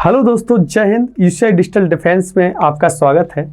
Hello दोस्तों, जय Hind. UCI digital defence में आपका स्वागत है।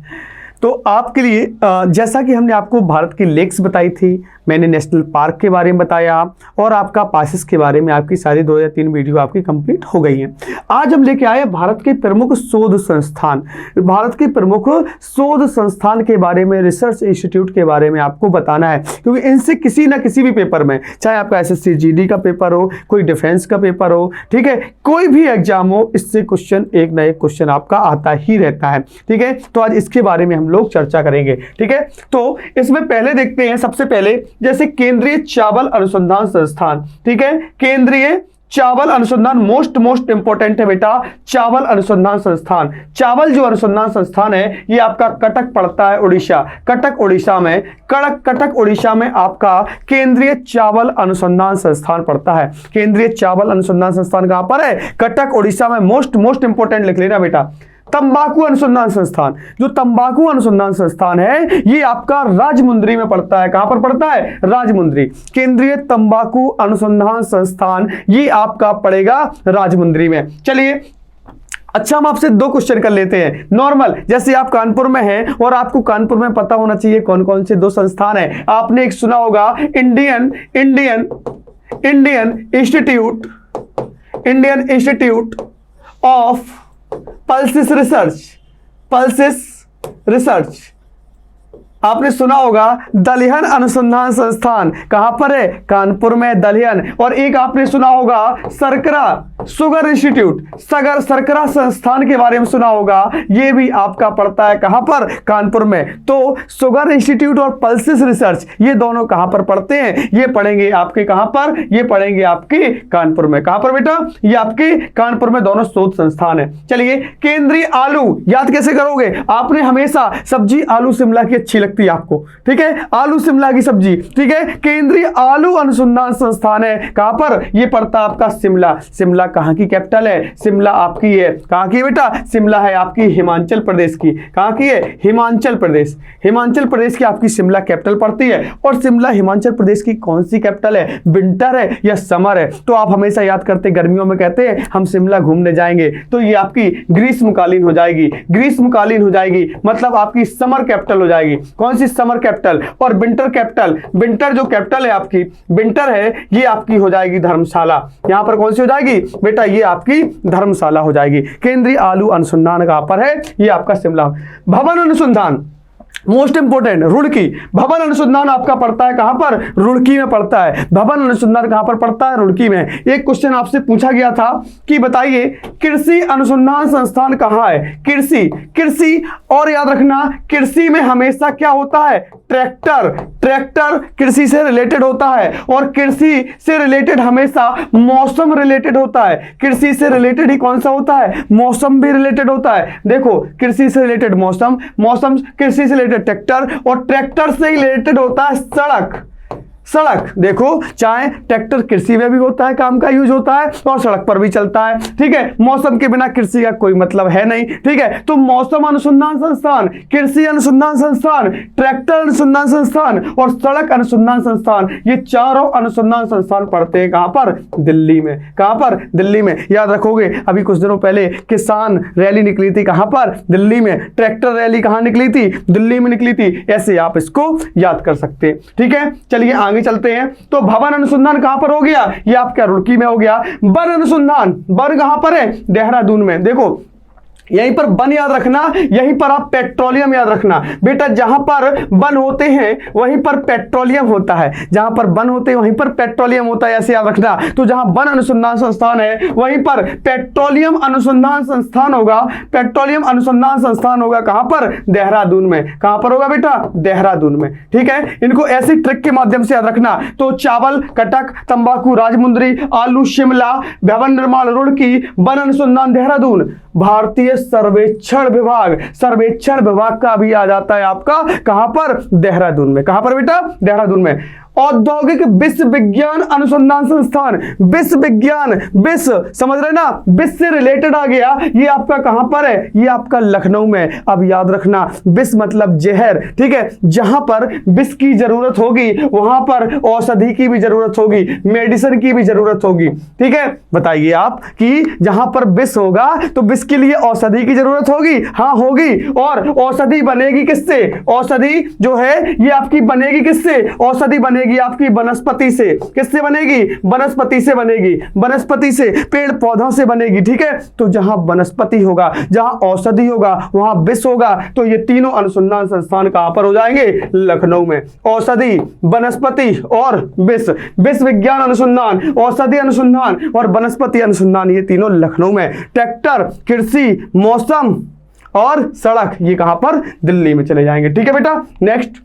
तो आपके लिए जैसा कि हमने आपको भारत की लेक्स बताई थी, मैंने नेशनल पार्क के बारे में बताया और आपका पासेस के बारे में आपकी सारी 2 या 3 वीडियो आपकी कंप्लीट हो गई हैं। आज हम लेके आए भारत के प्रमुख शोध संस्थान, भारत के प्रमुख शोध संस्थान के बारे में, रिसर्च इंस्टीट्यूट के बारे में आपको बताना है, क्योंकि इनसे किसी ना किसी भी पेपर में, चाहे आपका एसएससी जीडी का पेपर हो, कोई डिफेंस का पेपर हो, ठीक है, कोई भी एग्जाम हो, इससे क्वेश्चन एक ना एक क्वेश्चन आपका आता ही रहता है। ठीक है, तो आज इसके बारे में हम लोग चर्चा करेंगे। ठीक है, तो इसमें पहले देखते हैं, सबसे पहले जैसे केंद्रीय चावल अनुसंधान संस्थान। ठीक है, केंद्रीय चावल अनुसंधान मोस्ट इंपॉर्टेंट है बेटा, चावल अनुसंधान संस्थान। चावल जो अनुसंधान संस्थान है ये आपका कटक पड़ता है, उड़ीसा। कटक उड़ीसा में, कटक उड़ीसा में आपका केंद्रीय चावल अनुसंधान संस्थान पड़ता है। केंद्रीय चावल अनुसंधान संस्थान कहां पर है? कटक उड़ीसा में। मोस्ट इंपॉर्टेंट लिख लेना बेटा। तंबाकू अनुसंधान संस्थान, जो तंबाकू अनुसंधान संस्थान है ये आपका राजमुंद्री में पड़ता है। कहां पर पड़ता है? राजमुंद्री। केंद्रीय तंबाकू अनुसंधान संस्थान ये आपका पड़ेगा राजमुंद्री में। चलिए, अच्छा, हम आपसे 2 क्वेश्चन कर लेते हैं नॉर्मल। जैसे आप कानपुर में हैं और आपको कानपुर में पता होना चाहिए कौन कौन से 2 संस्थान हैं। आपने एक सुना होगा Indian institute of pulses research. आपने सुना होगा दलहन अनुसंधान संस्थान। कहां पर है? कानपुर में, दलहन। और एक आपने सुना होगा सरकरा शुगर इंस्टीट्यूट, सरकरा संस्थान के बारे में सुना होगा, ये भी आपका पड़ता है कहां पर? कानपुर में। तो शुगर इंस्टीट्यूट और पल्सिस रिसर्च ये दोनों कहां पर पढ़ते हैं? ये पढ़ेंगे आपके कहां पर? ये पढ़ेंगे आपके कानपुर में। कहां पर बेटा? ये आपके कानपुर में दोनों शोध संस्थान है। चलिए, केंद्रीय आलू याद कैसे करोगे? आपने हमेशा सब्जी आलू शिमला की अच्छी लगती है आपको, ठीक है, आलू शिमला की सब्जी। ठीक है, केंद्रीय आलू अनुसंधान संस्थान है कहां पर? ये पड़ता आपका शिमला। शिमला कहां की कैपिटल है? शिमला आपकी है, कहां की बेटा? शिमला है आपकी हिमाचल प्रदेश की। कहां की है? हिमाचल प्रदेश। हिमाचल प्रदेश की आपकी शिमला कैपिटल पड़ती है। और शिमला हिमाचल प्रदेश की कौन सी कैपिटल है? विंटर है या समर है? तो आप हमेशा याद करते, गर्मियों में कहते हैं हम शिमला घूमने जाएंगे, तो ये आपकी ग्रीष्मकालीन हो जाएगी। ग्रीष्मकालीन हो जाएगी मतलब आपकी समर कैपिटल हो जाएगी। कौन सी? Summer capital. और विंटर कैपिटल, विंटर जो कैपिटल है आपकी, विंटर है, ये आपकी हो जाएगी धर्मशाला। यहां पर कौन सी हो जाएगी बेटा? ये आपकी धर्मशाला हो जाएगी। केंद्रीय आलू अनुसंधान कहां पर है? ये आपका शिमला। भवन अनुसंधान मोस्ट इंपोर्टेंट, रुड़की। भवन अनुसंधान आपका पड़ता है कहां पर? रुड़की में पड़ता है। भवन अनुसंधान कहां पर पड़ता है? रुड़की में। एक क्वेश्चन आपसे पूछा गया था कि बताइए कृषि अनुसंधान संस्थान कहां है? कृषि और याद रखना, कृषि में हमेशा क्या होता है? ट्रैक्टर कृषि से रिलेटेड होता है। और कृषि से रिलेटेड हमेशा मौसम रिलेटेड होता है। कृषि से रिलेटेड ही कौन सा होता है? मौसम भी रिलेटेड होता है। देखो, कृषि से रिलेटेड मौसम, कृषि से रिलेटेड ट्रैक्टर, और ट्रैक्टर से रिलेटेड होता है सड़क। देखो, चाहे ट्रैक्टर कृषि में भी होता है, काम का यूज होता है, और सड़क पर भी चलता है। ठीक है, मौसम के बिना कृषि का कोई मतलब है नहीं। ठीक है, तो मौसम अनुसंधान संस्थान, कृषि अनुसंधान संस्थान, ट्रैक्टर अनुसंधान संस्थान और सड़क अनुसंधान संस्थान, ये चारों अनुसंधान संस्थान पढ़ते हैं कहां पर? दिल्ली में। कहां पर? दिल्ली में। याद रखोगे, अभी कुछ दिनों पहले किसान रैली निकली थी कहां पर? दिल्ली में। ट्रैक्टर रैली कहां निकली थी? दिल्ली में निकली थी। ऐसे आप इसको याद कर सकते हैं। ठीक है, चलिए आगे चलते हैं। तो भवन अनुसंधान कहां पर हो गया? ये आपका रुड़की में हो गया। वन अनुसंधान, वन कहां पर है? देहरादून में। देखो, यहीं पर वन याद रखना, यहीं पर आप पेट्रोलियम याद रखना बेटा। जहां पर वन होते हैं वहीं पर पेट्रोलियम होता है। जहां पर वन होते हैं वहीं पर पेट्रोलियम होता है, ऐसे याद रखना। तो जहां वन अनुसंधान संस्थान है वहीं पर पेट्रोलियम अनुसंधान संस्थान होगा। पेट्रोलियम अनुसंधान संस्थान होगा कहां पर? देहरादून में। कहां पर होगा बेटा? देहरादून में। ठीक है, इनको ऐसी ट्रिक के माध्यम से याद रखना। तो चावल कटक, तंबाकू राजमुंद्री, आलू शिमला, भवन निर्माण रुड़की, वन अनुसंधान देहरादून। भारतीय सर्वेक्षण विभाग का भी आ जाता है आपका कहां पर? देहरादून में। कहां पर बेटा? देहरादून में। औद्योगिक विश्व विज्ञान अनुसंधान संस्थान, विश्व विज्ञान, विश्व समझ रहे ना, विश्व से रिलेटेड आ गया, ये आपका कहां पर है, ये आपका लखनऊ में। अब याद रखना विश्व मतलब जहर, ठीक है, जहां पर विश्व की जरूरत होगी वहां पर औषधि की भी जरूरत होगी, मेडिसिन की भी जरूरत होगी, ठीक है। बताइए आप कि जहां पर विश्व होगा तो विश्व के लिए औषधि की जरूरत होगी, हाँ होगी, और औषधि बनेगी किससे, औषधि जो है ये आपकी बनेगी किससे, औषधि बनेगी आपकी वनस्पति से, किससे बनेगी, वनस्पति से बनेगी, वनस्पति से, पेड़ पौधों से बनेगी, ठीक है। तो जहां वनस्पति होगा, जहां औषधि होगा, वहां विश्व होगा, तो ये तीनों अनुसंधान संस्थान कहां पर हो जाएंगे, लखनऊ में। औषधि, वनस्पति और विश्व, विश्व विज्ञान अनुसंधान, औषधि अनुसंधान और वनस्पति अनुसंधान, ये तीनों लखनऊ में। ट्रैक्टर, कृषि, मौसम और सड़क, ये कहां पर, दिल्ली में चले जाएंगे, ठीक है बेटा। नेक्स्ट,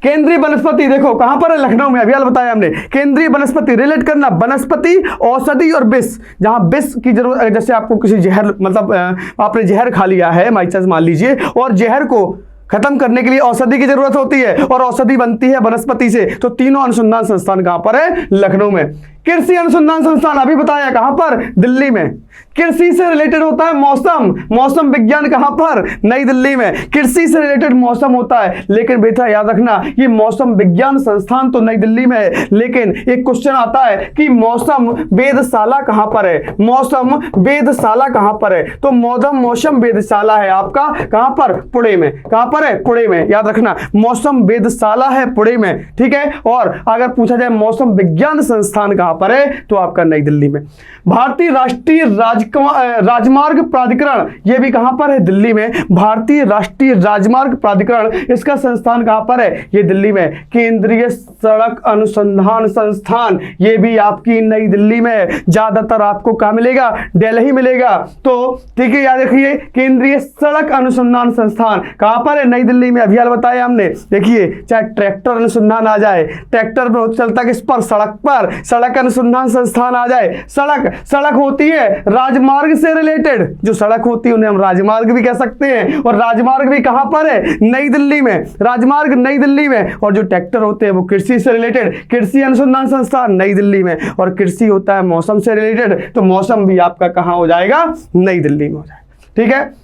केंद्रीय वनस्पति देखो कहां पर है, लखनऊ में। अभी बताया हमने, केंद्रीय वनस्पति रिलेट करना, वनस्पति, औषधि और विष। जहां विष की जरूरत, जैसे आपको किसी जहर, मतलब आपने जहर खा लिया है माइचस मान लीजिए, और जहर को खत्म करने के लिए औषधि की जरूरत होती है, और औषधि बनती है वनस्पति से। तो तीनों अनुसंधान संस्थान कहां पर है, लखनऊ में। कृषि अनुसंधान संस्थान अभी बताया कहां पर, दिल्ली में। कृषि से रिलेटेड होता है मौसम, मौसम विज्ञान कहां पर, नई दिल्ली में। कृषि से रिलेटेड मौसम होता है, लेकिन बेटा याद रखना ये मौसम विज्ञान संस्थान तो नई दिल्ली में है, लेकिन एक क्वेश्चन आता है कि मौसम वेधशाला कहां पर है, मौसम वेधशाला कहां पर है। तो मौसम वेधशाला है आपका कहां पर, पुणे में। कहां पर है, पुणे में, याद रखना मौसम वेधशाला है पुणे में, ठीक है। और अगर पूछा जाए मौसम विज्ञान संस्थान कहां पर है, तो आपका नई दिल्ली में। भारतीय राष्ट्रीय राजमार्ग प्राधिकरण, यह भी कहां पर है, दिल्ली में। भारतीय राष्ट्रीय राजमार्ग प्राधिकरण, इसका संस्थान कहां पर है, ये दिल्ली में। केंद्रीय सड़क अनुसंधान संस्थान, ये भी आपकी नई दिल्ली में। ज्यादातर आपको कहां मिलेगा, दिल्ली मिलेगा। तो ठीक है, याद रखिए केंद्रीय सड़क अनुसंधान संस्थान कहां पर है, नई दिल्ली में। अभी हाल बताया हमने। देखिए चाहे ट्रैक्टर अनुसंधान आ जाए, ट्रैक्टर में चलता किस पर, सड़क पर, सड़क अनुसंधान संस्थान आ जाए। सड़क होती है राजमार्ग से रिलेटेड, जो सड़क होती है उन्हें हम राजमार्ग भी कह सकते हैं, और राजमार्ग भी कहां पर है, नई दिल्ली में। राजमार्ग नई दिल्ली में। और जो ट्रैक्टर होते हैं वो कृषि से रिलेटेड, कृषि अनुसंधान संस्थान नई दिल्ली में। और कृषि होता है मौसम से रिलेटेड, तो मौसम भी आपका कहां हो जाएगा, नई दिल्ली में हो जाएगा, ठीक है।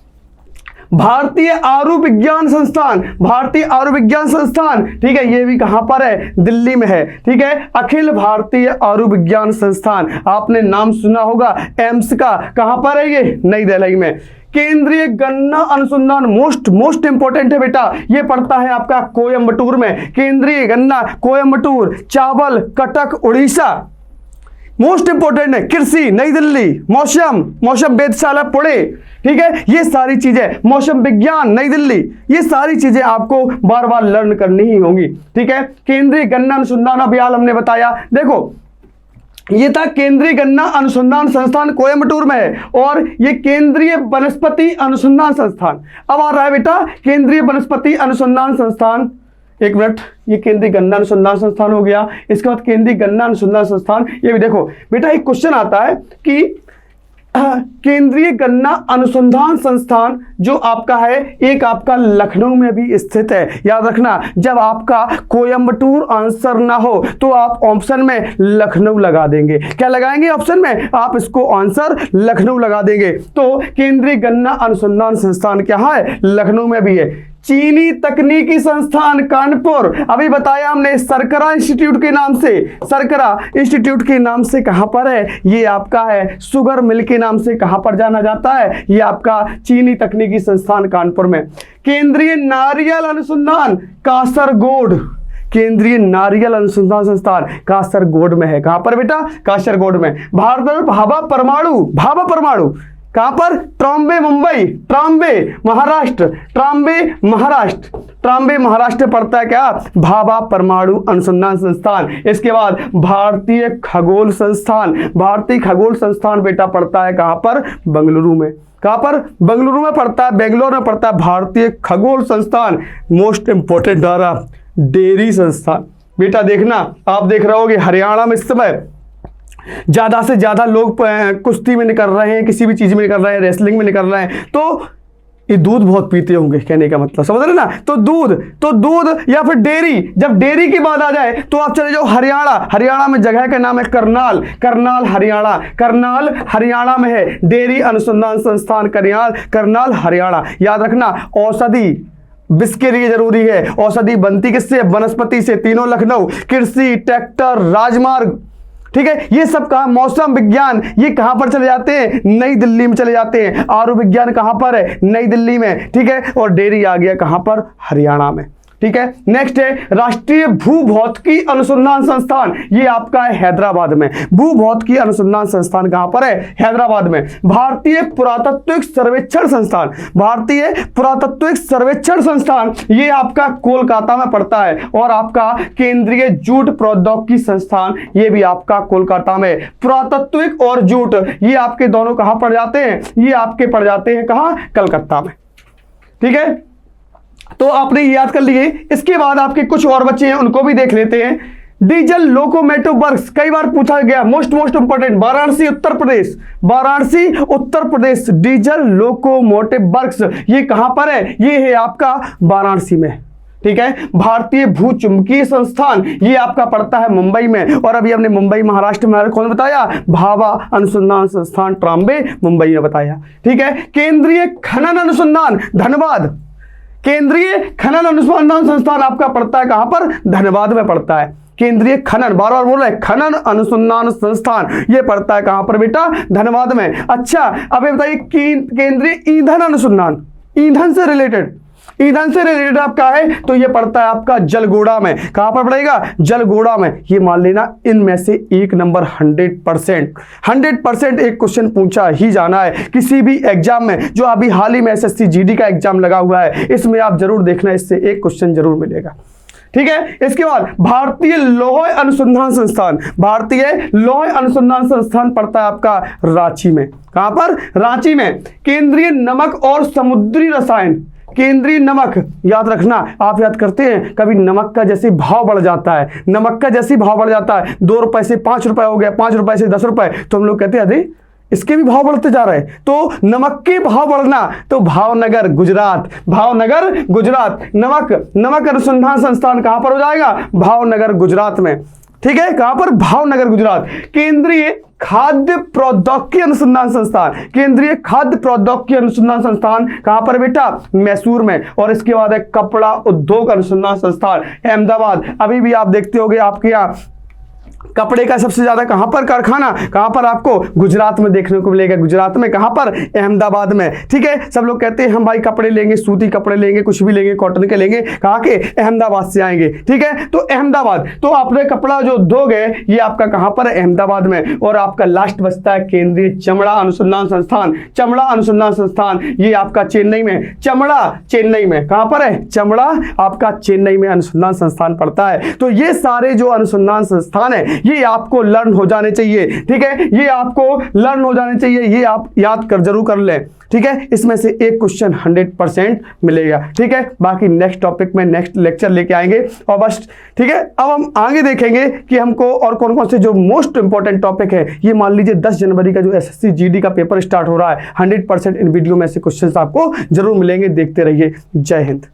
भारतीय आयुर्विज्ञान संस्थान, भारतीय आयुर्विज्ञान संस्थान, ठीक है, ये भी कहां पर है, दिल्ली में है, ठीक है। अखिल भारतीय आयुर्विज्ञान संस्थान, आपने नाम सुना होगा एम्स का, कहां पर है ये, नई दिल्ली में। केंद्रीय गन्ना अनुसंधान, मोस्ट इंपॉर्टेंट है बेटा, ये पड़ता है आपका कोयम्बटूर में। केंद्रीय गन्ना कोयम्बटूर, चावल कटक उड़ीसा, मोस्ट इंपोर्टेंट है। कृषि नई दिल्ली, मौसम वेधशाला पुणे, ठीक है। ये सारी चीजें, मौसम विज्ञान नई दिल्ली, ये सारी चीजें आपको बार बार लर्न करनी ही होंगी, ठीक है। केंद्रीय गन्ना अनुसंधान अभियान हमने बताया, देखो ये था केंद्रीय गन्ना अनुसंधान संस्थान कोयम्बटूर में है, और ये केंद्रीय वनस्पति अनुसंधान संस्थान। अब आ रहा है बेटा केंद्रीय वनस्पति अनुसंधान संस्थान, एक मिनट, ये केंद्रीय गन्ना अनुसंधान संस्थान हो गया। इसके बाद केंद्रीय गन्ना अनुसंधान संस्थान, ये भी देखो बेटा एक क्वेश्चन आता है कि केंद्रीय गन्ना अनुसंधान संस्थान जो आपका है, एक आपका लखनऊ में भी स्थित है। याद रखना जब आपका कोयम्बटूर आंसर ना हो तो आप ऑप्शन में लखनऊ लगा देंगे। क्या लगाएंगे ऑप्शन में, आप इसको आंसर लखनऊ लगा देंगे। तो केंद्रीय गन्ना अनुसंधान संस्थान क्या है, लखनऊ में भी है। चीनी तकनीकी संस्थान कानपुर, अभी बताया हमने सरकरा इंस्टीट्यूट के नाम से, सरकरा इंस्टीट्यूट के नाम से कहां पर है, ये आपका है शुगर मिल के नाम से कहां पर जाना जाता है, ये आपका चीनी तकनीकी संस्थान कानपुर में। केंद्रीय नारियल अनुसंधान कासरगोड, केंद्रीय नारियल अनुसंधान संस्थान कासरगोड में है। कहां पर बेटा, कासरगोड में। भारत भाभा परमाणु कहां पर, ट्रॉम्बे मुंबई, ट्रॉम्बे महाराष्ट्र पड़ता है क्या, भाभा परमाणु अनुसंधान संस्थान। इसके बाद भारतीय खगोल संस्थान बेटा पड़ता है कहां पर, बेंगलुरु में। कहां पर, बेंगलुरु में पड़ता है, बेंगलोर में पड़ता है भारतीय खगोल संस्थान। मोस्ट इंपोर्टेंट आ रहा डेयरी संस्थान, बेटा देखना आप देख रहे होगे हरियाणा में इस समय ज्यादा से ज्यादा लोग कुश्ती में निकल रहे हैं, किसी भी चीज में निकल रहे हैं, रेसलिंग में निकल रहे हैं। तो ये दूध बहुत पीते होंगे, कहने का मतलब समझ रहे ना। तो दूध या फिर डेयरी, जब डेयरी की बात आ जाए तो आप चले जाओ हरियाणा में जगह का नाम है करनाल हरियाणा में है। डेयरी अनुसंधान संस्थान करनाल हरियाणा। याद रखना, औषधि बिस्के लिए जरूरी है। औषधि बनती किससे? वनस्पति से। तीनों लखनऊ। कृषि, ट्रैक्टर, राजमार्ग, ठीक है, ये सब कहा। मौसम विज्ञान ये कहां पर चले जाते हैं? नई दिल्ली में चले जाते हैं। आरु विज्ञान कहां पर है? नई दिल्ली में, ठीक है। और डेयरी आ गया कहां पर? हरियाणा में, ठीक है। नेक्स्ट है राष्ट्रीय भूभौतिकी अनुसंधान संस्थान, ये आपका है हैदराबाद में। भूभौतिकी अनुसंधान संस्थान कहां पर है? हैदराबाद में। भारतीय पुरातत्विक सर्वेक्षण संस्थान ये आपका कोलकाता में पड़ता है। और आपका केंद्रीय जूट प्रौद्योगिकी संस्थान ये भी आपका कोलकाता में। पुरातत्विक और जूट ये आपके दोनों कहां पड़ जाते हैं? ये आपके पड़ जाते हैं कहां? कलकत्ता में, ठीक है। तो आपने याद कर लिए। इसके बाद आपके कुछ और बच्चे हैं, उनको भी देख लेते हैं। डीजल लोकोमोटिव वर्क्स कई बार पूछा गया, most important. Varanasi Uttar Pradesh diesel locomotive works ये कहां पर है? ये है आपका वाराणसी में, ठीक है। भारतीय भूचुंबकीय संस्थान ये आपका पड़ता है मुंबई में। और अभी हमने मुंबई महाराष्ट्र में कौन बताया? भाभा अनुसंधान संस्थान ट्राम्बे मुंबई में बताया, ठीक है। केंद्रीय खनन अनुसंधान धनबाद, केंद्रीय खनन अनुसंधान संस्थान आपका पड़ता है कहां पर? धनबाद में पड़ता है। केंद्रीय खनन, बार बार बोल रहे हैं, खनन अनुसंधान संस्थान ये पड़ता है कहां पर बेटा? धनबाद में। अच्छा, अब ये बताइए केंद्रीय ईंधन अनुसंधान, ईंधन से रिलेटेड आपका है तो ये पड़ता है आपका जलगोड़ा में। कहां पर पड़ेगा? जलगोड़ा में। ये मान लेना इनमें से एक नंबर 100% एक क्वेश्चन पूछा ही जाना है किसी भी एग्जाम में। जो अभी हाल ही में एसएससी जीडी का एग्जाम लगा हुआ है, इसमें आप जरूर देखना, इससे एक क्वेश्चन जरूर मिलेगा, ठीक है। इसके बाद भारतीय लौह अनुसंधान संस्थान पड़ता है आपका रांची में। कहां पर? रांची में। केंद्रीय नमक और समुद्री रसायन, केंद्रीय नमक याद रखना, आप याद करते हैं कभी नमक का जैसे भाव बढ़ जाता है, 2 रुपए से 5 रुपए हो गया, 5 रुपए से 10 रुपए, तो हम लोग कहते हैं अरे इसके भी भाव बढ़ते जा रहे हैं। तो नमक के भाव बढ़ना, तो भावनगर गुजरात, नमक अनुसंधान संस्थान कहां पर हो जाएगा? भावनगर गुजरात में, ठीक है। कहां पर? भावनगर गुजरात। केंद्रीय खाद्य प्रौद्योगिकी अनुसंधान संस्थान कहां पर बेटा? मैसूर में। और इसके बाद है कपड़ा उद्योग अनुसंधान संस्थान अहमदाबाद। अभी भी आप देखते होंगे आपके यहाँ कपड़े का सबसे ज्यादा कहां पर कारखाना? कहां पर? आपको गुजरात में देखने को मिलेगा। गुजरात में कहां पर? अहमदाबाद में, ठीक है। सब लोग कहते हैं हम भाई कपड़े लेंगे, सूती कपड़े लेंगे, कुछ भी लेंगे, कॉटन के लेंगे, कहां के? अहमदाबाद से आएंगे, ठीक है। तो अहमदाबाद, तो आपने कपड़ा जो उद्योग है ये आपका कहां पर है? अहमदाबाद में। और आपका लास्ट बचता है केंद्रीय चमड़ा अनुसंधान संस्थान ये आपका चेन्नई में। चेन्नई में कहां पर है? चमड़ा आपका चेन्नई में अनुसंधान संस्थान पड़ता है। तो ये सारे जो अनुसंधान संस्थान है ये आपको लर्न हो जाने चाहिए, ठीक है। ये आपको लर्न हो जाने चाहिए, ये आप याद जरूर कर लें, ठीक है। इसमें से एक क्वेश्चन 100% मिलेगा, ठीक है। बाकी नेक्स्ट टॉपिक में नेक्स्ट लेक्चर लेके आएंगे और बस, ठीक है। अब हम आगे देखेंगे कि हमको और कौन कौन से जो मोस्ट इंपॉर्टेंट टॉपिक है। ये मान लीजिए 10 जनवरी का जो एसएससी जीडी का पेपर स्टार्ट हो रहा है, 100% इन वीडियो में से क्वेश्चन आपको जरूर मिलेंगे। देखते रहिए। जय हिंद।